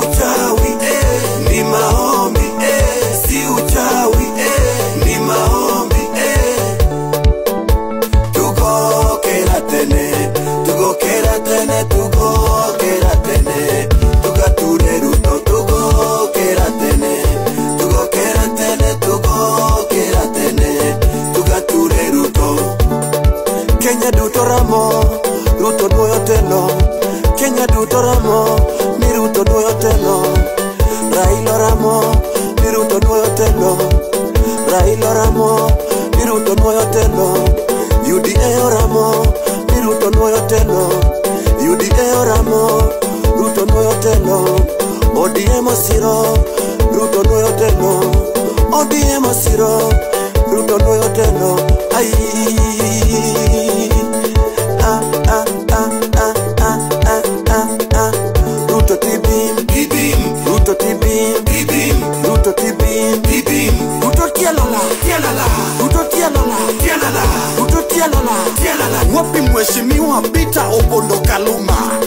uchawi, ni maombi, si uchawi, ni maombi, tuko keratene, tuko keratene, tuko keratene, tugature Ruto, tuko keratene, tuko keratene, tuko keratene, tugature Ruto. Kenya duto ramo, Ruto duoyo telo. Kenya duto ramo, ni Ruto duoyo telo. Raila ramo, ni Ruto duoyo telo. Raila ramo, ni Ruto duoyo telo. UDA ramo, ni Ruto duoyo telo. UDA ramo, Ruto duoyo telo. ODM osiro, Ruto duoyo telo. ODM osiro, Ruto duoyo telo. Ruto tibim, tibim, Ruto tibim, tibim, Ruto tibim, tibim, Ruto tialala, tialala, Ruto tialala, tialala, Ruto tialala, tialala. Wapi mheshimiwa Peter Opondo Kaluma?